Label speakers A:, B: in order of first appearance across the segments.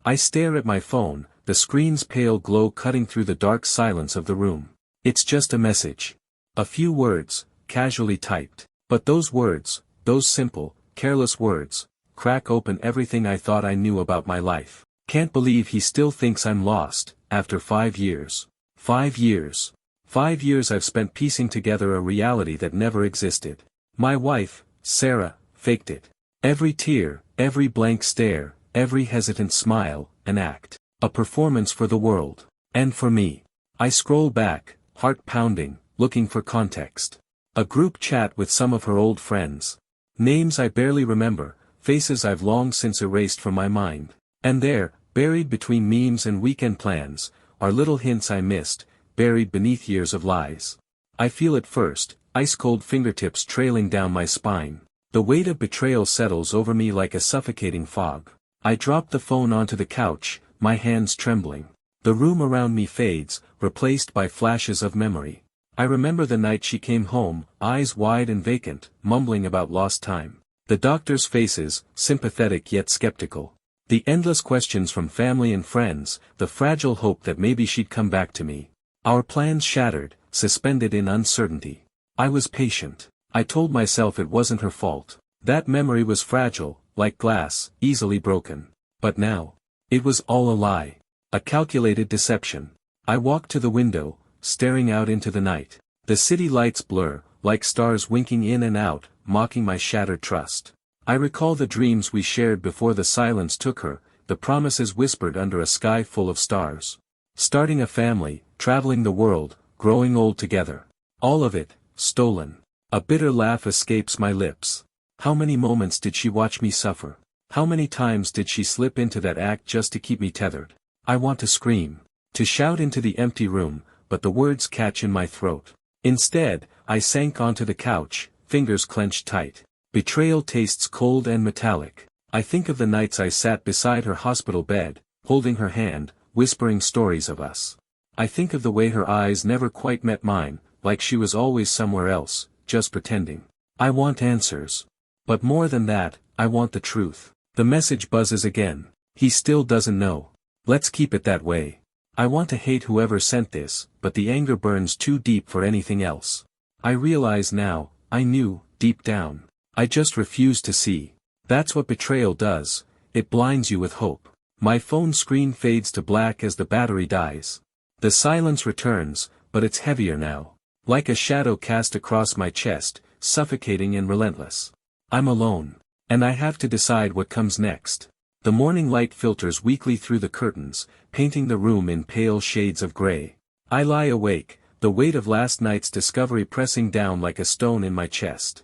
A: I stare at my phone, the screen's pale glow cutting through the dark silence of the room. It's just a message. A few words, casually typed. But those words, those simple, careless words, crack open everything I thought I knew about my life. Can't believe he still thinks I'm lost, after 5 years. 5 years. 5 years I've spent piecing together a reality that never existed. My wife, Sarah, faked it. Every tear, every blank stare, every hesitant smile, an act. A performance for the world. And for me. I scroll back, heart pounding, looking for context. A group chat with some of her old friends. Names I barely remember, faces I've long since erased from my mind. And there, buried between memes and weekend plans, are little hints I missed, buried beneath years of lies. I feel it first, ice-cold fingertips trailing down my spine. The weight of betrayal settles over me like a suffocating fog. I drop the phone onto the couch, my hands trembling. The room around me fades, replaced by flashes of memory. I remember the night she came home, eyes wide and vacant, mumbling about lost time. The doctors' faces, sympathetic yet skeptical. The endless questions from family and friends, the fragile hope that maybe she'd come back to me. Our plans shattered, suspended in uncertainty. I was patient. I told myself it wasn't her fault. That memory was fragile, like glass, easily broken. But now, it was all a lie. A calculated deception. I walked to the window, staring out into the night. The city lights blur, like stars winking in and out, mocking my shattered trust. I recall the dreams we shared before the silence took her, the promises whispered under a sky full of stars. Starting a family, traveling the world, growing old together. All of it, stolen. A bitter laugh escapes my lips. How many moments did she watch me suffer? How many times did she slip into that act just to keep me tethered? I want to scream. To shout into the empty room, but the words catch in my throat. Instead, I sank onto the couch, fingers clenched tight. Betrayal tastes cold and metallic. I think of the nights I sat beside her hospital bed, holding her hand, whispering stories of us. I think of the way her eyes never quite met mine, like she was always somewhere else, just pretending. I want answers. But more than that, I want the truth. The message buzzes again. He still doesn't know. Let's keep it that way. I want to hate whoever sent this, but the anger burns too deep for anything else. I realize now, I knew, deep down. I just refused to see. That's what betrayal does, it blinds you with hope. My phone screen fades to black as the battery dies. The silence returns, but it's heavier now. Like a shadow cast across my chest, suffocating and relentless. I'm alone. And I have to decide what comes next. The morning light filters weakly through the curtains, painting the room in pale shades of gray. I lie awake, the weight of last night's discovery pressing down like a stone in my chest.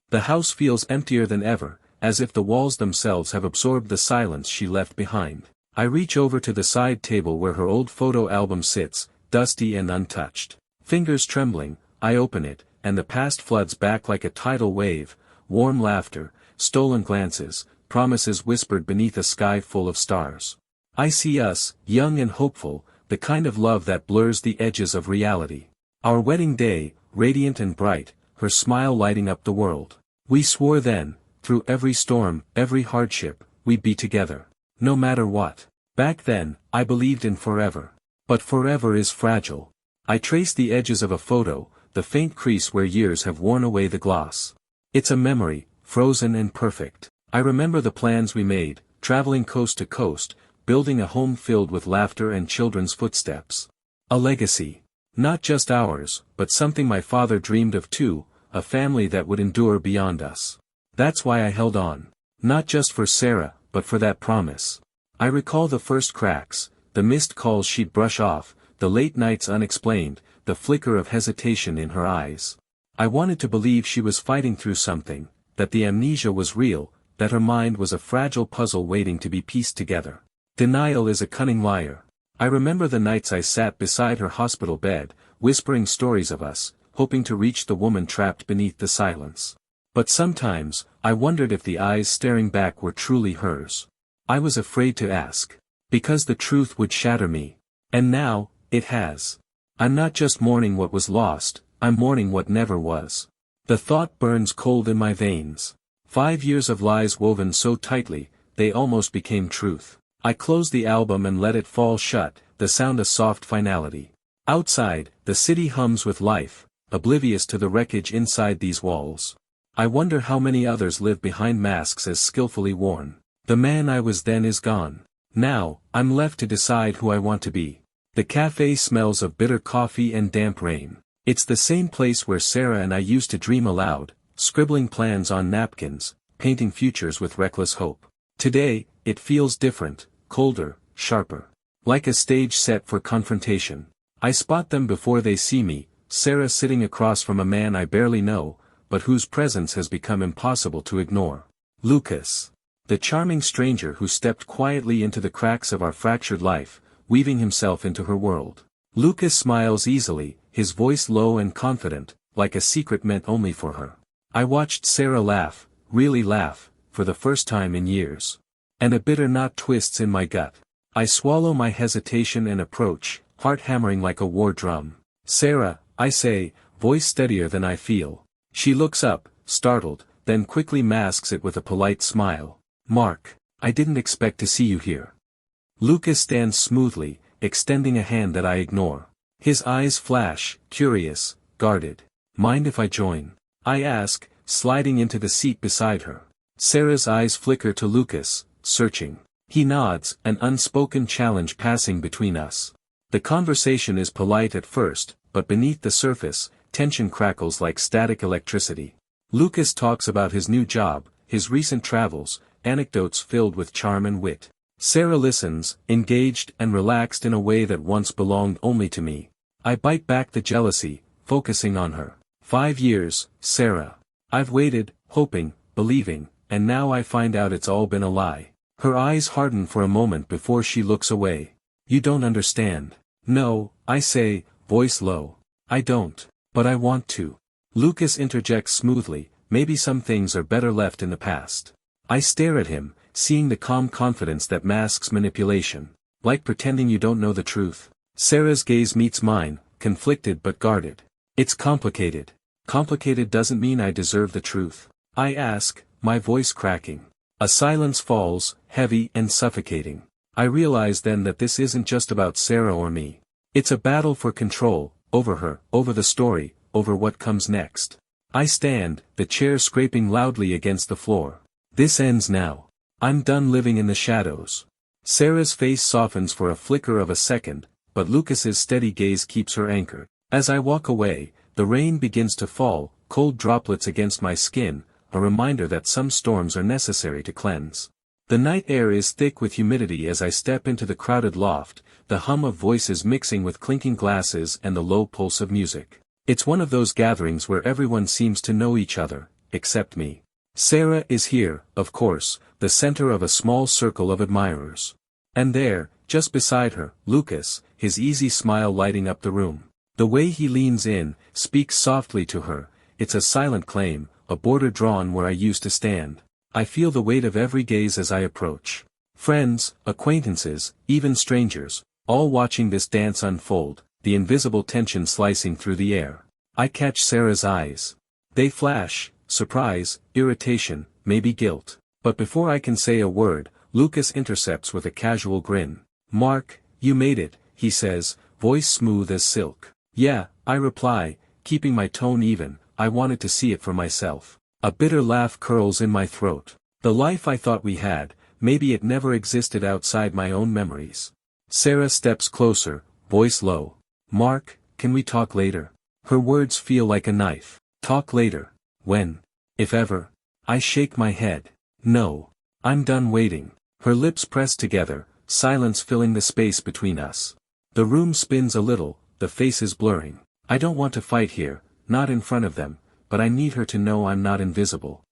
A: The house feels emptier than ever, as if the walls themselves have absorbed the silence she left behind. I reach over to the side table where her old photo album sits, dusty and untouched. Fingers trembling, I open it, and the past floods back like a tidal wave, warm laughter, stolen glances, promises whispered beneath a sky full of stars. I see us, young and hopeful, the kind of love that blurs the edges of reality. Our wedding day, radiant and bright, her smile lighting up the world. We swore then, through every storm, every hardship, we'd be together. No matter what. Back then, I believed in forever. But forever is fragile. I trace the edges of a photo, the faint crease where years have worn away the gloss. It's a memory, frozen and perfect. I remember the plans we made, traveling coast to coast, building a home filled with laughter and children's footsteps. A legacy. Not just ours, but something my father dreamed of too, a family that would endure beyond us. That's why I held on. Not just for Sarah, but for that promise. I recall the first cracks, the missed calls she'd brush off, the late nights unexplained, the flicker of hesitation in her eyes. I wanted to believe she was fighting through something, that the amnesia was real, that her mind was a fragile puzzle waiting to be pieced together. Denial is a cunning liar. I remember the nights I sat beside her hospital bed, whispering stories of us, hoping to reach the woman trapped beneath the silence. But sometimes, I wondered if the eyes staring back were truly hers. I was afraid to ask. Because the truth would shatter me. And now, it has. I'm not just mourning what was lost, I'm mourning what never was. The thought burns cold in my veins. 5 years of lies woven so tightly, they almost became truth. I close the album and let it fall shut, the sound a soft finality. Outside, the city hums with life, oblivious to the wreckage inside these walls. I wonder how many others live behind masks as skillfully worn. The man I was then is gone. Now, I'm left to decide who I want to be. The cafe smells of bitter coffee and damp rain. It's the same place where Sarah and I used to dream aloud, scribbling plans on napkins, painting futures with reckless hope. Today, it feels different, colder, sharper. Like a stage set for confrontation. I spot them before they see me, Sarah sitting across from a man I barely know, but whose presence has become impossible to ignore. Lucas. The charming stranger who stepped quietly into the cracks of our fractured life, weaving himself into her world. Lucas smiles easily, his voice low and confident, like a secret meant only for her. I watched Sarah laugh, really laugh, for the first time in years. And a bitter knot twists in my gut. I swallow my hesitation and approach, heart hammering like a war drum. Sarah, I say, voice steadier than I feel. She looks up, startled, then quickly masks it with a polite smile. Mark, I didn't expect to see you here. Lucas stands smoothly, extending a hand that I ignore. His eyes flash, curious, guarded. Mind if I join? I ask, sliding into the seat beside her. Sarah's eyes flicker to Lucas, searching. He nods, an unspoken challenge passing between us. The conversation is polite at first, but beneath the surface, tension crackles like static electricity. Lucas talks about his new job, his recent travels, anecdotes filled with charm and wit. Sarah listens, engaged and relaxed in a way that once belonged only to me. I bite back the jealousy, focusing on her. 5 years, Sarah. I've waited, hoping, believing, and now I find out it's all been a lie. Her eyes harden for a moment before she looks away. You don't understand. No, I say, voice low. I don't. But I want to. Lucas interjects smoothly, maybe some things are better left in the past. I stare at him, seeing the calm confidence that masks manipulation. Like pretending you don't know the truth. Sarah's gaze meets mine, conflicted but guarded. It's complicated. Complicated doesn't mean I deserve the truth. I ask, my voice cracking. A silence falls, heavy and suffocating. I realize then that this isn't just about Sarah or me. It's a battle for control, over her, over the story, over what comes next. I stand, the chair scraping loudly against the floor. This ends now. I'm done living in the shadows. Sarah's face softens for a flicker of a second, but Lucas's steady gaze keeps her anchored. As I walk away, the rain begins to fall, cold droplets against my skin, a reminder that some storms are necessary to cleanse. The night air is thick with humidity as I step into the crowded loft, the hum of voices mixing with clinking glasses and the low pulse of music. It's one of those gatherings where everyone seems to know each other, except me. Sarah is here, of course, the center of a small circle of admirers. And there, just beside her, Lucas, his easy smile lighting up the room. The way he leans in, speaks softly to her, it's a silent claim, a border drawn where I used to stand. I feel the weight of every gaze as I approach. Friends, acquaintances, even strangers, all watching this dance unfold, the invisible tension slicing through the air. I catch Sarah's eyes. They flash, surprise, irritation, maybe guilt. But before I can say a word, Lucas intercepts with a casual grin. Mark, you made it, he says, voice smooth as silk. Yeah, I reply, keeping my tone even, I wanted to see it for myself. A bitter laugh curls in my throat. The life I thought we had, maybe it never existed outside my own memories. Sarah steps closer, voice low. Mark, can we talk later? Her words feel like a knife. Talk later. When? If ever. I shake my head. No. I'm done waiting. Her lips press together, silence filling the space between us. The room spins a little, the faces blurring. I don't want to fight here, not in front of them, but I need her to know I'm not invisible.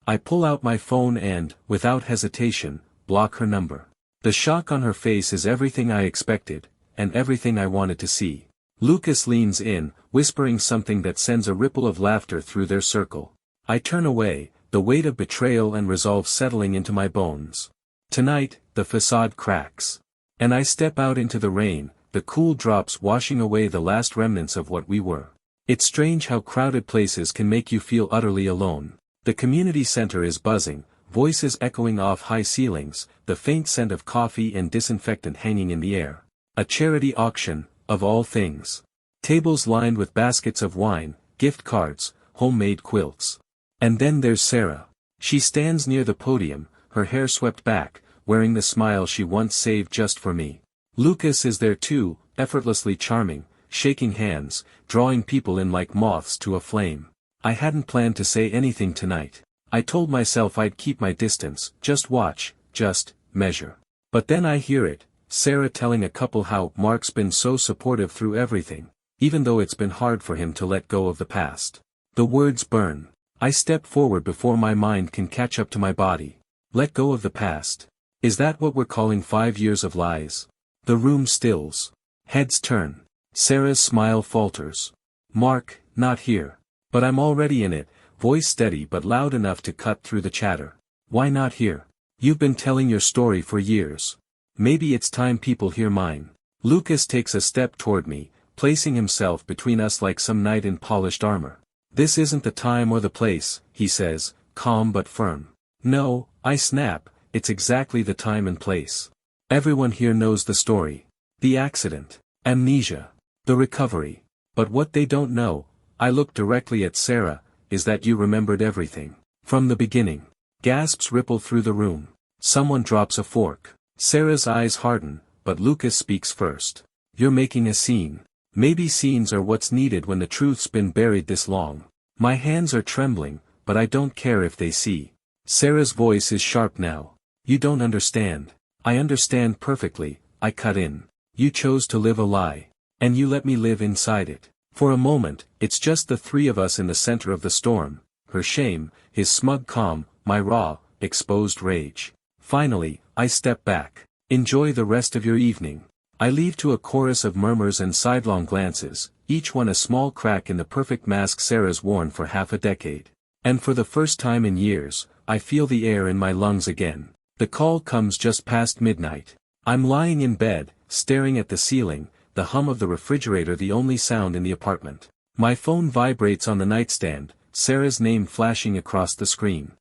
A: I pull out my phone and, without hesitation, block her number. The shock on her face is everything I expected, and everything I wanted to see. Lucas leans in, whispering something that sends a ripple of laughter through their circle. I turn away, the weight of betrayal and resolve settling into my bones. Tonight, the facade cracks. And I step out into the rain, the cool drops washing away the last remnants of what we were. It's strange how crowded places can make you feel utterly alone. The community center is buzzing, voices echoing off high ceilings, the faint scent of coffee and disinfectant hanging in the air. A charity auction, of all things. Tables lined with baskets of wine, gift cards, homemade quilts. And then there's Sarah. She stands near the podium, her hair swept back, wearing the smile she once saved just for me. Lucas is there too, effortlessly charming, shaking hands, drawing people in like moths to a flame. I hadn't planned to say anything tonight. I told myself I'd keep my distance, just watch, just measure. But then I hear it, Sarah telling a couple how Mark's been so supportive through everything, even though it's been hard for him to let go of the past. The words burn. I step forward before my mind can catch up to my body. Let go of the past. Is that what we're calling 5 years of lies? The room stills. Heads turn. Sarah's smile falters. Mark, not here. But I'm already in it, voice steady but loud enough to cut through the chatter. Why not here? You've been telling your story for years. Maybe it's time people hear mine. Lucas takes a step toward me, placing himself between us like some knight in polished armor. This isn't the time or the place, he says, calm but firm. No, I snap, it's exactly the time and place. Everyone here knows the story. The accident. Amnesia. The recovery. But what they don't know, I look directly at Sarah, is that you remembered everything. From the beginning. Gasps ripple through the room. Someone drops a fork. Sarah's eyes harden, but Lucas speaks first. You're making a scene. Maybe scenes are what's needed when the truth's been buried this long. My hands are trembling, but I don't care if they see. Sarah's voice is sharp now. You don't understand. I understand perfectly, I cut in. You chose to live a lie. And you let me live inside it. For a moment, it's just the three of us in the center of the storm. Her shame, his smug calm, my raw, exposed rage. Finally, I step back. Enjoy the rest of your evening. I leave to a chorus of murmurs and sidelong glances, each one a small crack in the perfect mask Sarah's worn for half a decade. And for the first time in years, I feel the air in my lungs again. The call comes just past midnight. I'm lying in bed, staring at the ceiling, the hum of the refrigerator the only sound in the apartment. My phone vibrates on the nightstand, Sarah's name flashing across the screen.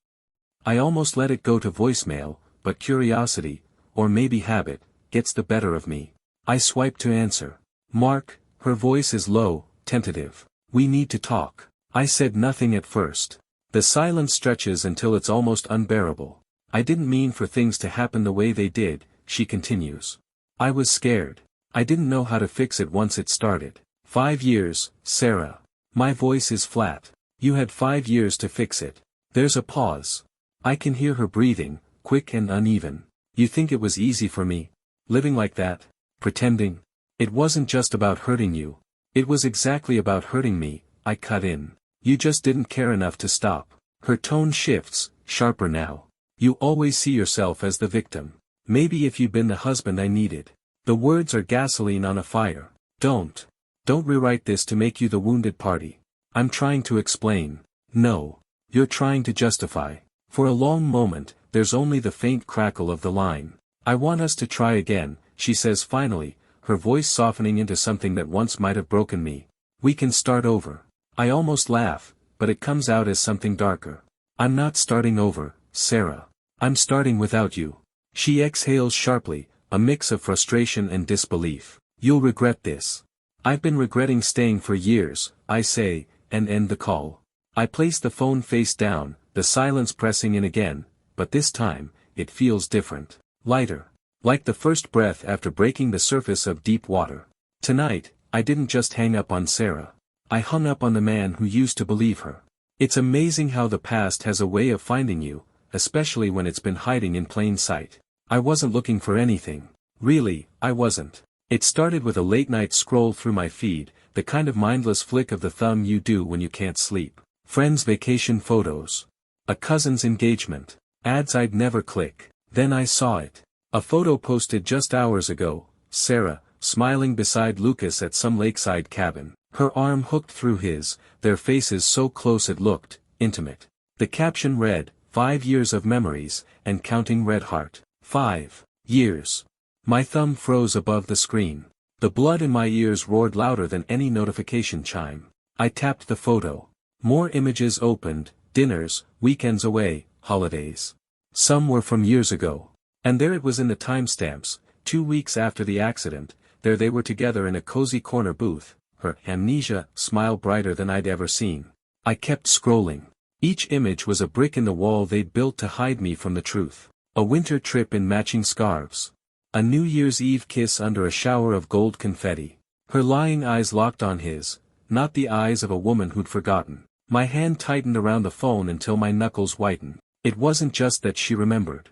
A: I almost let it go to voicemail, but curiosity, or maybe habit, gets the better of me. I swipe to answer. Mark, her voice is low, tentative. We need to talk. I said nothing at first. The silence stretches until it's almost unbearable. I didn't mean for things to happen the way they did, she continues. I was scared. I didn't know how to fix it once it started. 5 years, Sarah. My voice is flat. You had 5 years to fix it. There's a pause. I can hear her breathing, quick and uneven. You think it was easy for me? Living like that? Pretending? It wasn't just about hurting you. It was exactly about hurting me, I cut in. You just didn't care enough to stop. Her tone shifts, sharper now. You always see yourself as the victim. Maybe if you'd been the husband I needed. The words are gasoline on a fire. Don't rewrite this to make you the wounded party. I'm trying to explain. No. You're trying to justify. For a long moment, there's only the faint crackle of the line. I want us to try again, she says finally, her voice softening into something that once might have broken me. We can start over. I almost laugh, but it comes out as something darker. I'm not starting over, Sarah. I'm starting without you. She exhales sharply, a mix of frustration and disbelief. You'll regret this. I've been regretting staying for years, I say, and end the call. I place the phone face down, the silence pressing in again, but this time, it feels different. Lighter. Like the first breath after breaking the surface of deep water. Tonight, I didn't just hang up on Sarah. I hung up on the man who used to believe her. It's amazing how the past has a way of finding you, especially when it's been hiding in plain sight. I wasn't looking for anything. Really, I wasn't. It started with a late-night scroll through my feed, the kind of mindless flick of the thumb you do when you can't sleep. Friends' vacation photos. A cousin's engagement. Ads I'd never click. Then I saw it. A photo posted just hours ago, Sarah, smiling beside Lucas at some lakeside cabin. Her arm hooked through his, their faces so close it looked intimate. The caption read, 5 years of memories, and counting red heart. 5 years. My thumb froze above the screen. The blood in my ears roared louder than any notification chime. I tapped the photo. More images opened, dinners, weekends away, holidays. Some were from years ago. And there it was in the timestamps, 2 weeks after the accident, there they were together in a cozy corner booth, her amnesia smile brighter than I'd ever seen. I kept scrolling. Each image was a brick in the wall they'd built to hide me from the truth. A winter trip in matching scarves. A New Year's Eve kiss under a shower of gold confetti. Her lying eyes locked on his, not the eyes of a woman who'd forgotten. My hand tightened around the phone until my knuckles whitened. It wasn't just that she remembered.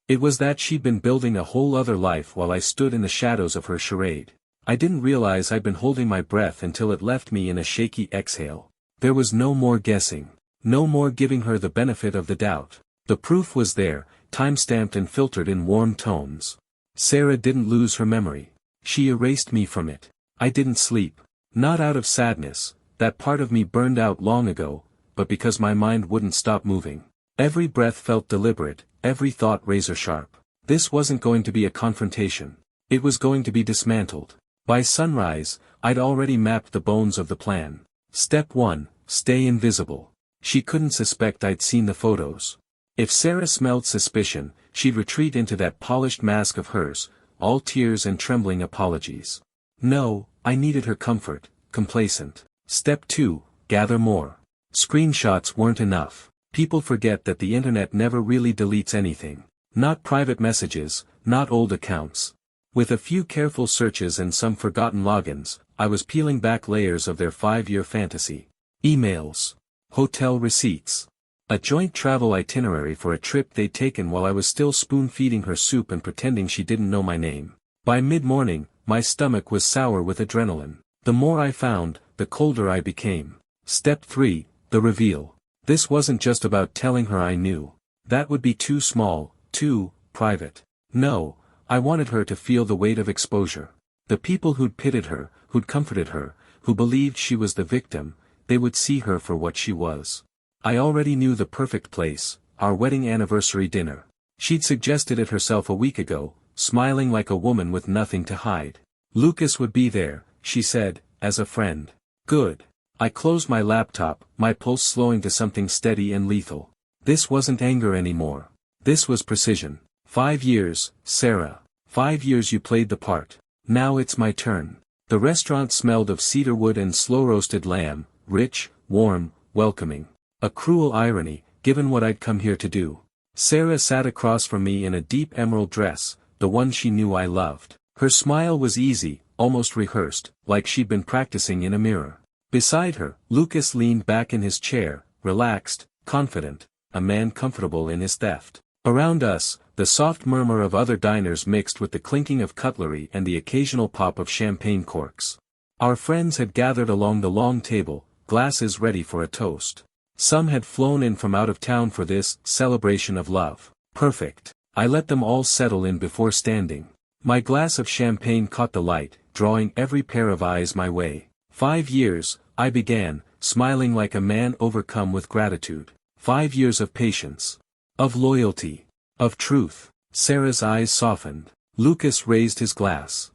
A: It was that she'd been building a whole other life while I stood in the shadows of her charade. I didn't realize I'd been holding my breath until it left me in a shaky exhale. There was no more guessing. No more giving her the benefit of the doubt. The proof was there, time-stamped and filtered in warm tones. Sarah didn't lose her memory. She erased me from it. I didn't sleep. Not out of sadness, that part of me burned out long ago, but because my mind wouldn't stop moving. Every breath felt deliberate, every thought razor-sharp. This wasn't going to be a confrontation. It was going to be dismantled. By sunrise, I'd already mapped the bones of the plan. Step 1, stay invisible. She couldn't suspect I'd seen the photos. If Sarah smelled suspicion, she'd retreat into that polished mask of hers, all tears and trembling apologies. No, I needed her comfort, complacent. Step 2, gather more. Screenshots weren't enough. People forget that the internet never really deletes anything. Not private messages, not old accounts. With a few careful searches and some forgotten logins, I was peeling back layers of their 5-year fantasy. Emails. Hotel receipts. A joint travel itinerary for a trip they'd taken while I was still spoon-feeding her soup and pretending she didn't know my name. By mid-morning, my stomach was sour with adrenaline. The more I found, the colder I became. Step 3, the reveal. This wasn't just about telling her I knew. That would be too small, too private. No, I wanted her to feel the weight of exposure. The people who'd pitied her, who'd comforted her, who believed she was the victim, they would see her for what she was. I already knew the perfect place, our wedding anniversary dinner. She'd suggested it herself a week ago, smiling like a woman with nothing to hide. Lucas would be there, she said, as a friend. Good. I closed my laptop, my pulse slowing to something steady and lethal. This wasn't anger anymore. This was precision. 5 years, Sarah. 5 years you played the part. Now it's my turn. The restaurant smelled of cedarwood and slow-roasted lamb, rich, warm, welcoming. A cruel irony, given what I'd come here to do. Sarah sat across from me in a deep emerald dress, the one she knew I loved. Her smile was easy, almost rehearsed, like she'd been practicing in a mirror. Beside her, Lucas leaned back in his chair, relaxed, confident, a man comfortable in his theft. Around us, the soft murmur of other diners mixed with the clinking of cutlery and the occasional pop of champagne corks. Our friends had gathered along the long table, glasses ready for a toast. Some had flown in from out of town for this celebration of love. Perfect. I let them all settle in before standing. My glass of champagne caught the light, drawing every pair of eyes my way. 5 years, I began, smiling like a man overcome with gratitude. 5 years of patience. Of loyalty. Of truth. Sarah's eyes softened. Lucas raised his glass.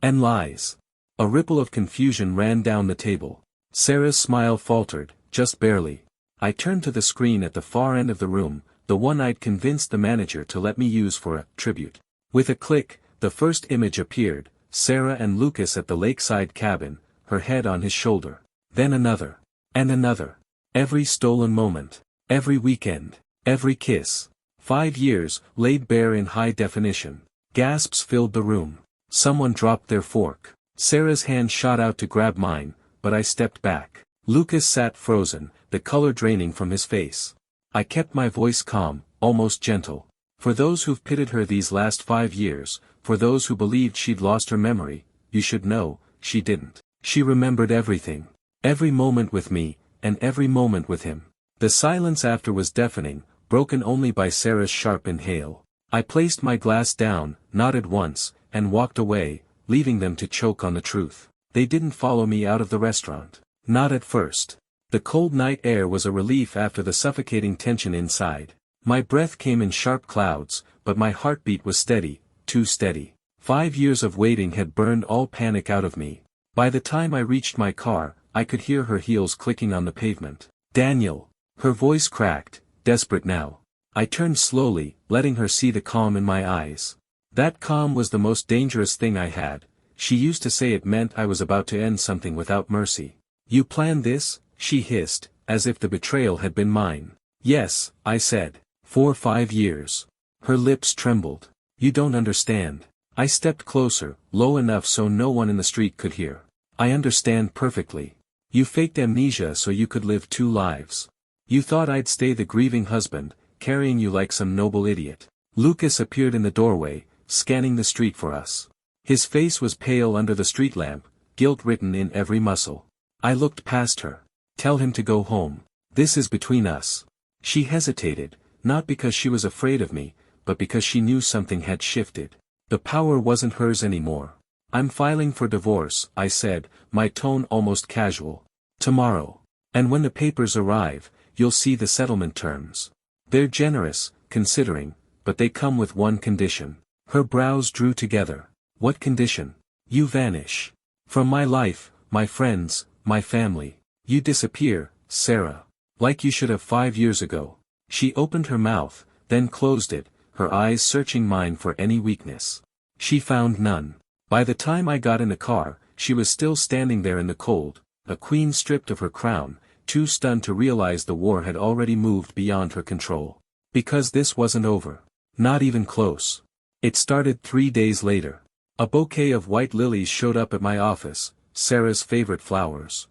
A: And lies. A ripple of confusion ran down the table. Sarah's smile faltered, just barely. I turned to the screen at the far end of the room, the one I'd convinced the manager to let me use for a tribute. With a click, the first image appeared, Sarah and Lucas at the lakeside cabin, her head on his shoulder. Then another. And another. Every stolen moment. Every weekend. Every kiss. 5 years, laid bare in high definition. Gasps filled the room. Someone dropped their fork. Sarah's hand shot out to grab mine, but I stepped back. Lucas sat frozen, the color draining from his face. I kept my voice calm, almost gentle. For those who've pitied her these last 5 years, for those who believed she'd lost her memory, you should know, she didn't. She remembered everything. Every moment with me, and every moment with him. The silence after was deafening, broken only by Sarah's sharp inhale. I placed my glass down, nodded once, and walked away, leaving them to choke on the truth. They didn't follow me out of the restaurant. Not at first. The cold night air was a relief after the suffocating tension inside. My breath came in sharp clouds, but my heartbeat was steady, too steady. 5 years of waiting had burned all panic out of me. By the time I reached my car, I could hear her heels clicking on the pavement. Daniel. Her voice cracked, desperate now. I turned slowly, letting her see the calm in my eyes. That calm was the most dangerous thing I had. She used to say it meant I was about to end something without mercy. You planned this? She hissed, as if the betrayal had been mine. Yes, I said. For 5 years. Her lips trembled. You don't understand. I stepped closer, low enough so no one in the street could hear. I understand perfectly. You faked amnesia so you could live 2 lives. You thought I'd stay the grieving husband, carrying you like some noble idiot. Lucas appeared in the doorway, scanning the street for us. His face was pale under the street lamp, guilt written in every muscle. I looked past her. Tell him to go home. This is between us. She hesitated, not because she was afraid of me, but because she knew something had shifted. The power wasn't hers anymore. I'm filing for divorce, I said, my tone almost casual. Tomorrow. And when the papers arrive, you'll see the settlement terms. They're generous, considering, but they come with one condition. Her brows drew together. What condition? You vanish. From my life, my friends, my family. You disappear, Sarah. Like you should have 5 years ago. She opened her mouth, then closed it, her eyes searching mine for any weakness. She found none. By the time I got in the car, she was still standing there in the cold, a queen stripped of her crown, too stunned to realize the war had already moved beyond her control. Because this wasn't over. Not even close. It started 3 days later. A bouquet of white lilies showed up at my office, Sarah's favorite flowers.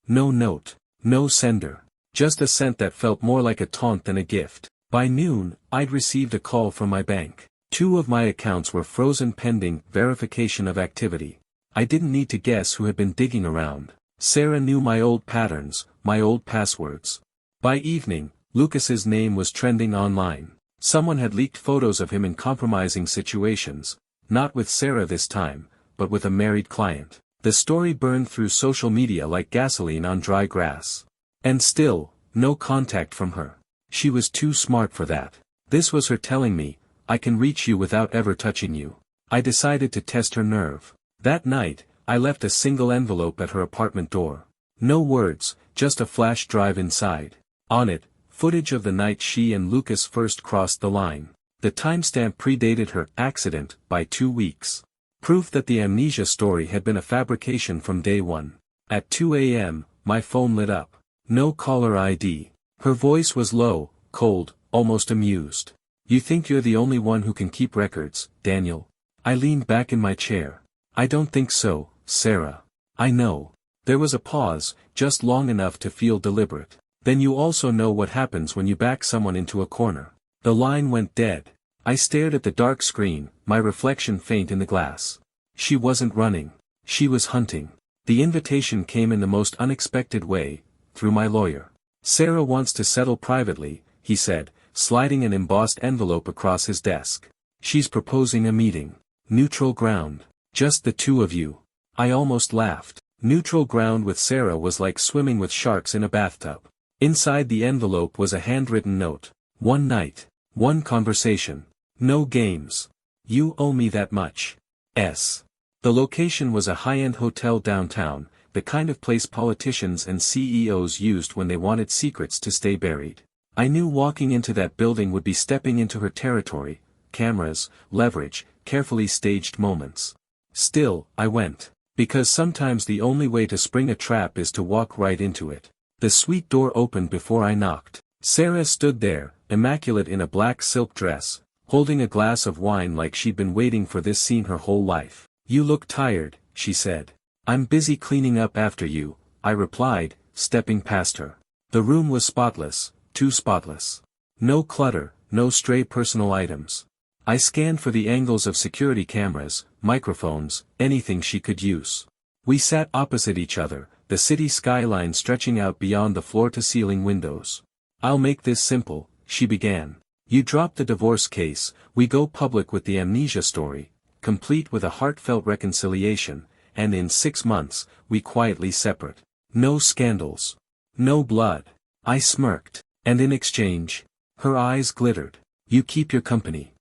A: No note. No sender. Just a scent that felt more like a taunt than a gift. By noon, I'd received a call from my bank. 2 of my accounts were frozen pending verification of activity. I didn't need to guess who had been digging around. Sarah knew my old patterns, my old passwords. By evening, Lucas's name was trending online. Someone had leaked photos of him in compromising situations, not with Sarah this time, but with a married client. The story burned through social media like gasoline on dry grass. And still, no contact from her. She was too smart for that. This was her telling me, I can reach you without ever touching you. I decided to test her nerve. That night, I left a single envelope at her apartment door. No words, just a flash drive inside. On it, footage of the night she and Lucas first crossed the line. The timestamp predated her accident by 2 weeks. Proof that the amnesia story had been a fabrication from day one. At 2 a.m., my phone lit up. No caller ID. Her voice was low, cold, almost amused. You think you're the only one who can keep records, Daniel? I leaned back in my chair. I don't think so, Sarah. I know. There was a pause, just long enough to feel deliberate. Then you also know what happens when you back someone into a corner. The line went dead. I stared at the dark screen, my reflection faint in the glass. She wasn't running. She was hunting. The invitation came in the most unexpected way, through my lawyer. Sarah wants to settle privately, he said, sliding an embossed envelope across his desk. She's proposing a meeting. Neutral ground. Just the 2 of you. I almost laughed. Neutral ground with Sarah was like swimming with sharks in a bathtub. Inside the envelope was a handwritten note. 1 night. 1 conversation. No games. You owe me that much. S. The location was a high-end hotel downtown, the kind of place politicians and CEOs used when they wanted secrets to stay buried. I knew walking into that building would be stepping into her territory, cameras, leverage, carefully staged moments. Still, I went. Because sometimes the only way to spring a trap is to walk right into it. The suite door opened before I knocked. Sarah stood there, immaculate in a black silk dress, holding a glass of wine like she'd been waiting for this scene her whole life. You look tired, she said. I'm busy cleaning up after you, I replied, stepping past her. The room was spotless, too spotless. No clutter, no stray personal items. I scanned for the angles of security cameras, microphones, anything she could use. We sat opposite each other, the city skyline stretching out beyond the floor-to-ceiling windows. I'll make this simple, she began. You drop the divorce case, we go public with the amnesia story, complete with a heartfelt reconciliation, and in 6 months, we quietly separate. No scandals. No blood. I smirked. And in exchange, her eyes glittered. You keep your company.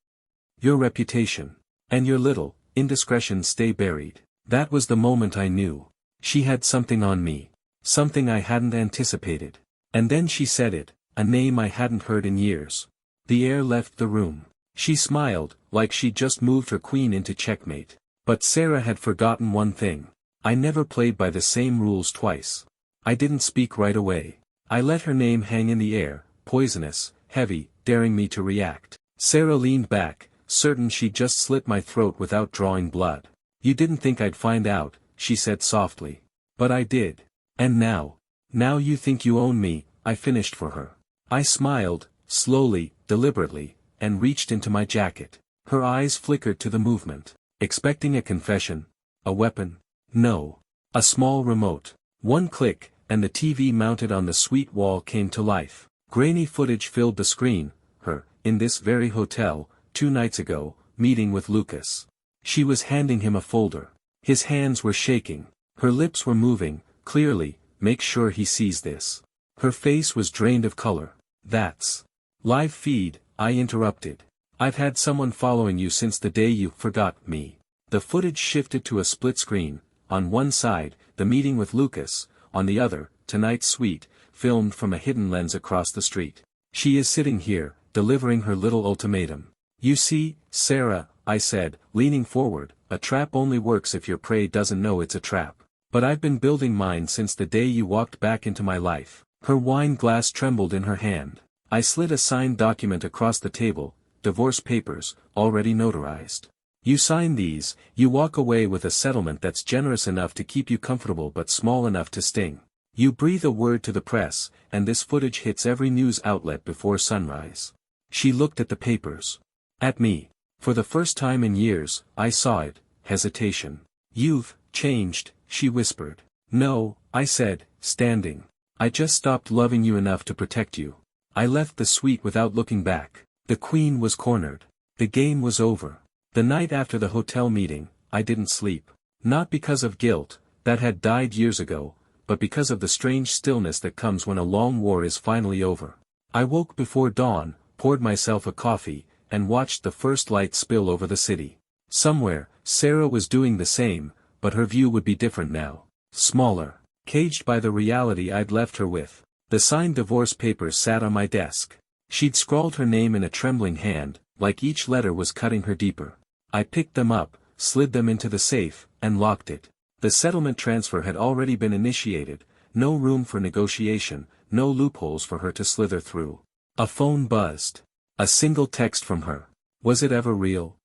A: Your reputation. And your little indiscretions stay buried. That was the moment I knew. She had something on me. Something I hadn't anticipated. And then she said it, a name I hadn't heard in years. The heir left the room. She smiled, like she'd just moved her queen into checkmate. But Sarah had forgotten one thing. I never played by the same rules twice. I didn't speak right away. I let her name hang in the air, poisonous, heavy, daring me to react. Sarah leaned back, certain she'd just slit my throat without drawing blood. You didn't think I'd find out, she said softly. But I did. And now you think you own me, I finished for her. I smiled, slowly, deliberately, and reached into my jacket. Her eyes flickered to the movement. Expecting a confession? A weapon? No. A small remote. One click, and the TV mounted on the suite wall came to life. Grainy footage filled the screen, her, in this very hotel, 2 nights ago, meeting with Lucas. She was handing him a folder. His hands were shaking. Her lips were moving, clearly, make sure he sees this. Her face was drained of color. That's live feed, I interrupted. I've had someone following you since the day you forgot me. The footage shifted to a split screen, on one side, the meeting with Lucas, on the other, tonight's suite, filmed from a hidden lens across the street. She is sitting here, delivering her little ultimatum. You see, Sarah, I said, leaning forward, a trap only works if your prey doesn't know it's a trap. But I've been building mine since the day you walked back into my life. Her wine glass trembled in her hand. I slid a signed document across the table, divorce papers, already notarized. You sign these, you walk away with a settlement that's generous enough to keep you comfortable but small enough to sting. You breathe a word to the press, and this footage hits every news outlet before sunrise. She looked at the papers. At me. For the first time in years, I saw it, hesitation. You've changed, she whispered. No, I said, standing. I just stopped loving you enough to protect you. I left the suite without looking back. The queen was cornered. The game was over. The night after the hotel meeting, I didn't sleep. Not because of guilt, that had died years ago, but because of the strange stillness that comes when a long war is finally over. I woke before dawn, poured myself a coffee, and watched the first light spill over the city. Somewhere, Sarah was doing the same, but her view would be different now. Smaller. Caged by the reality I'd left her with. The signed divorce papers sat on my desk. She'd scrawled her name in a trembling hand, like each letter was cutting her deeper. I picked them up, slid them into the safe, and locked it. The settlement transfer had already been initiated, no room for negotiation, no loopholes for her to slither through. A phone buzzed. A single text from her. Was it ever real?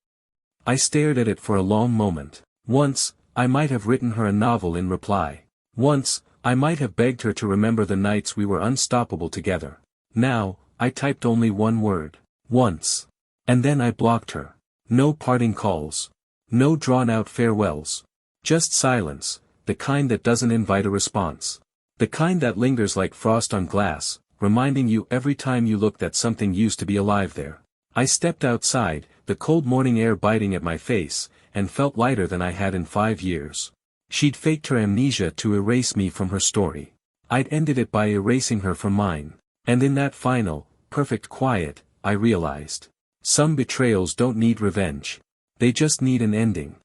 A: I stared at it for a long moment. Once, I might have written her a novel in reply. Once, I might have begged her to remember the nights we were unstoppable together. Now, I typed only one word. Once. And then I blocked her. No parting calls. No drawn-out farewells. Just silence, the kind that doesn't invite a response. The kind that lingers like frost on glass, reminding you every time you look that something used to be alive there. I stepped outside, the cold morning air biting at my face, and felt lighter than I had in 5 years. She'd faked her amnesia to erase me from her story. I'd ended it by erasing her from mine. And in that final, perfect quiet, I realized. Some betrayals don't need revenge. They just need an ending.